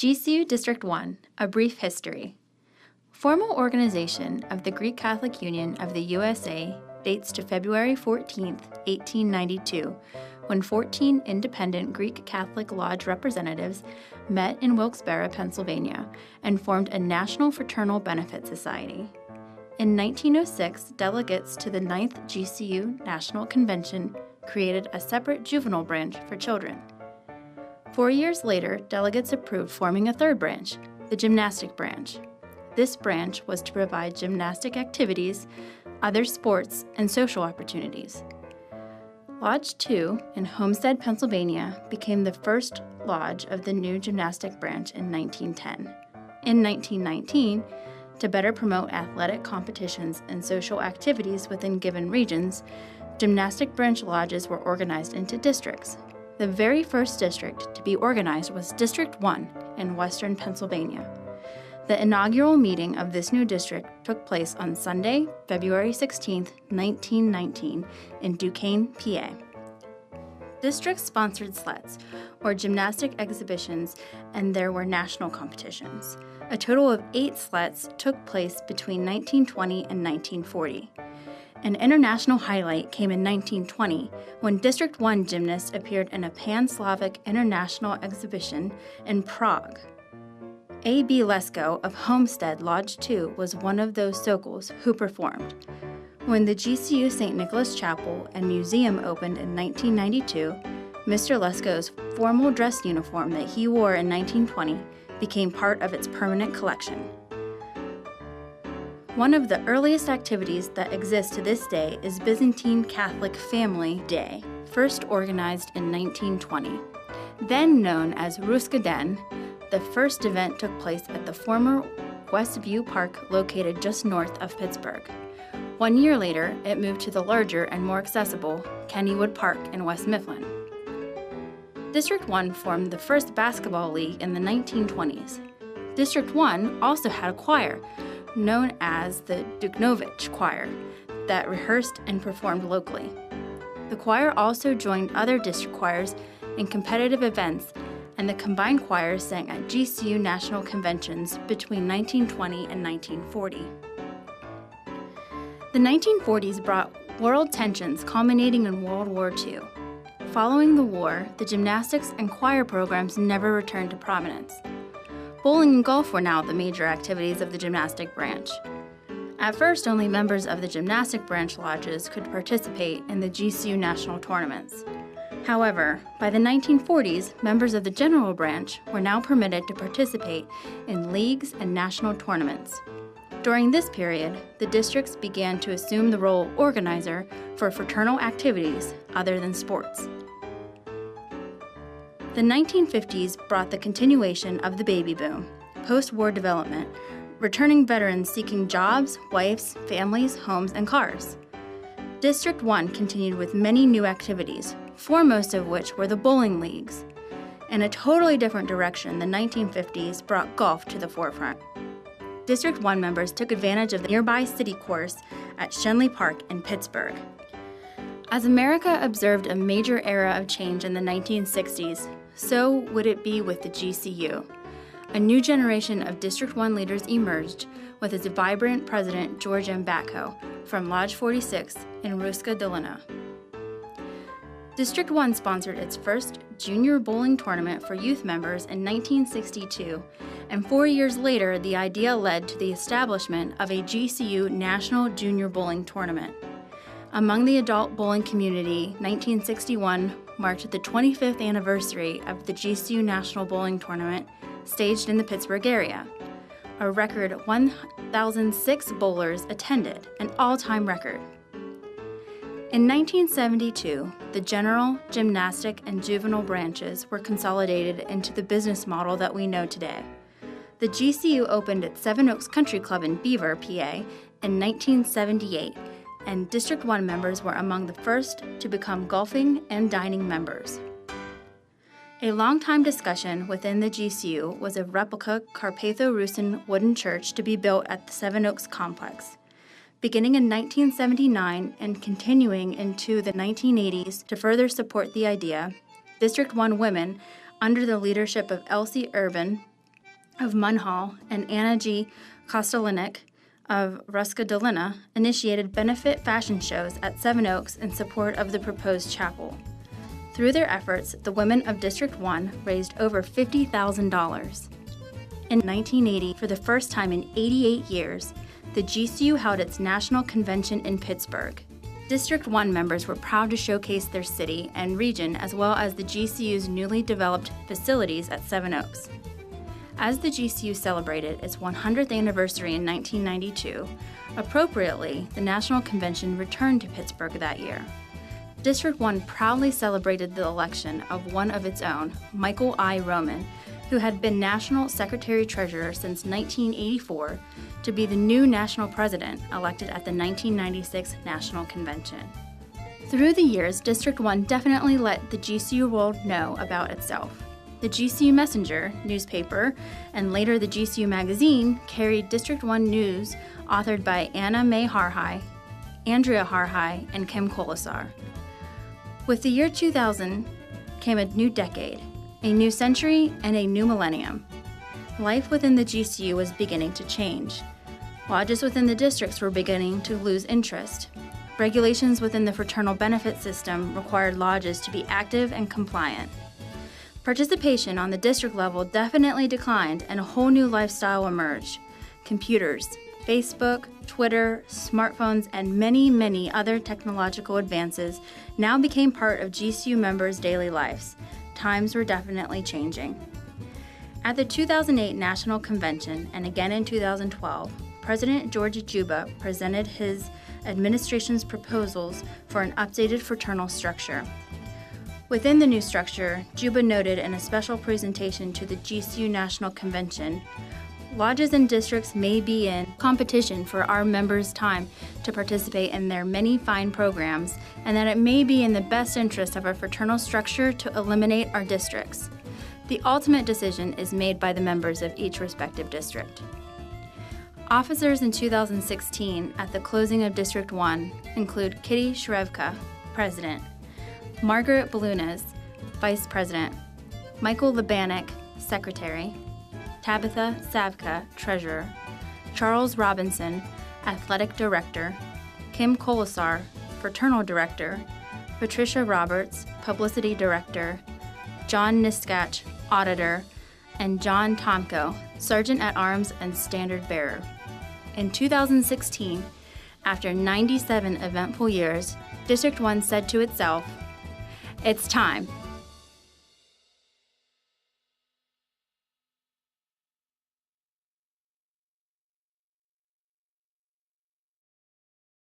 GCU District 1, A Brief History. Formal organization of the Greek Catholic Union of the USA dates to February 14, 1892, when 14 independent Greek Catholic Lodge representatives met in Wilkes-Barre, Pennsylvania, and formed a National Fraternal Benefit Society. In 1906, delegates to the 9th GCU National Convention created a separate juvenile branch for children. 4 years later, delegates approved forming a third branch, the gymnastic branch. This branch was to provide gymnastic activities, other sports, and social opportunities. Lodge 2 in Homestead, Pennsylvania, became the first lodge of the new gymnastic branch in 1910. In 1919, to better promote athletic competitions and social activities within given regions, gymnastic branch lodges were organized into districts. The very first district to be organized was District 1 in western Pennsylvania. The inaugural meeting of this new district took place on Sunday, February 16, 1919, in Duquesne, PA. Districts sponsored sleds, or gymnastic exhibitions, and there were national competitions. A total of 8 sleds took place between 1920 and 1940. An international highlight came in 1920 when District 1 gymnasts appeared in a Pan-Slavic International Exhibition in Prague. A.B. Lesko of Homestead Lodge 2 was one of those Sokols who performed. When the GCU St. Nicholas Chapel and Museum opened in 1992, Mr. Lesko's formal dress uniform that he wore in 1920 became part of its permanent collection. One of the earliest activities that exist to this day is Byzantine Catholic Family Day, first organized in 1920. Then known as Ruska Den, the first event took place at the former Westview Park located just north of Pittsburgh. 1 year later, it moved to the larger and more accessible Kennywood Park in West Mifflin. District 1 formed the first basketball league in the 1920s. District 1 also had a choir, known as the Duknovich Choir, that rehearsed and performed locally. The choir also joined other district choirs in competitive events, and the combined choirs sang at GCU national conventions between 1920 and 1940. The 1940s brought world tensions culminating in World War II. Following the war, the gymnastics and choir programs never returned to prominence. Bowling and golf were now the major activities of the gymnastic branch. At first, only members of the gymnastic branch lodges could participate in the GCU national tournaments. However, by the 1940s, members of the general branch were now permitted to participate in leagues and national tournaments. During this period, the districts began to assume the role of organizer for fraternal activities other than sports. The 1950s brought the continuation of the baby boom, post-war development, returning veterans seeking jobs, wives, families, homes, and cars. District 1 continued with many new activities, foremost of which were the bowling leagues. In a totally different direction, the 1950s brought golf to the forefront. District 1 members took advantage of the nearby city course at Shenley Park in Pittsburgh. As America observed a major era of change in the 1960s, so would it be with the GCU. A new generation of District 1 leaders emerged with its vibrant president, George M. Batko, from Lodge 46 in Ruska Dolina. District 1 sponsored its first junior bowling tournament for youth members in 1962, and 4 years later, the idea led to the establishment of a GCU National Junior Bowling Tournament. Among the adult bowling community, 1961 marked the 25th anniversary of the GCU National Bowling Tournament staged in the Pittsburgh area. A record 1,006 bowlers attended, an all-time record. In 1972, the general, gymnastic, and juvenile branches were consolidated into the business model that we know today. The GCU opened its Seven Oaks Country Club in Beaver, PA, in 1978, and District 1 members were among the first to become golfing and dining members. A long-time discussion within the GCU was a replica Carpatho-Rusyn wooden church to be built at the Seven Oaks complex. Beginning in 1979 and continuing into the 1980s to further support the idea, District 1 women, under the leadership of Elsie Urban, of Munhall and Anna G. Kostelinek of Ruska Dolina initiated benefit fashion shows at Seven Oaks in support of the proposed chapel. Through their efforts, the women of District 1 raised over $50,000. In 1980, for the first time in 88 years, the GCU held its national convention in Pittsburgh. District 1 members were proud to showcase their city and region as well as the GCU's newly developed facilities at Seven Oaks. As the GCU celebrated its 100th anniversary in 1992, appropriately, the National Convention returned to Pittsburgh that year. District 1 proudly celebrated the election of one of its own, Michael I. Roman, who had been National Secretary-Treasurer since 1984, to be the new national president elected at the 1996 National Convention. Through the years, District 1 definitely let the GCU world know about itself. The GCU Messenger newspaper, and later the GCU Magazine, carried District 1 news authored by Anna Mae Harhai, Andrea Harhai, and Kim Colasar. With the year 2000 came a new decade, a new century, and a new millennium. Life within the GCU was beginning to change. Lodges within the districts were beginning to lose interest. Regulations within the fraternal benefit system required lodges to be active and compliant. Participation on the district level definitely declined and a whole new lifestyle emerged. Computers, Facebook, Twitter, smartphones, and many, many other technological advances now became part of GCU members' daily lives. Times were definitely changing. At the 2008 National Convention and again in 2012, President George Juba presented his administration's proposals for an updated fraternal structure. Within the new structure, Juba noted in a special presentation to the GCU National Convention, lodges and districts may be in competition for our members' time to participate in their many fine programs, and that it may be in the best interest of our fraternal structure to eliminate our districts. The ultimate decision is made by the members of each respective district. Officers in 2016 at the closing of District 1 include Kitty Shrevka, President, Margaret Balunas, Vice President, Michael Labanek, Secretary, Tabitha Savka, Treasurer, Charles Robinson, Athletic Director, Kim Colasar, Fraternal Director, Patricia Roberts, Publicity Director, John Niskach, Auditor, and John Tomko, Sergeant at Arms and Standard Bearer. In 2016, after 97 eventful years, District 1 said to itself, "It's time.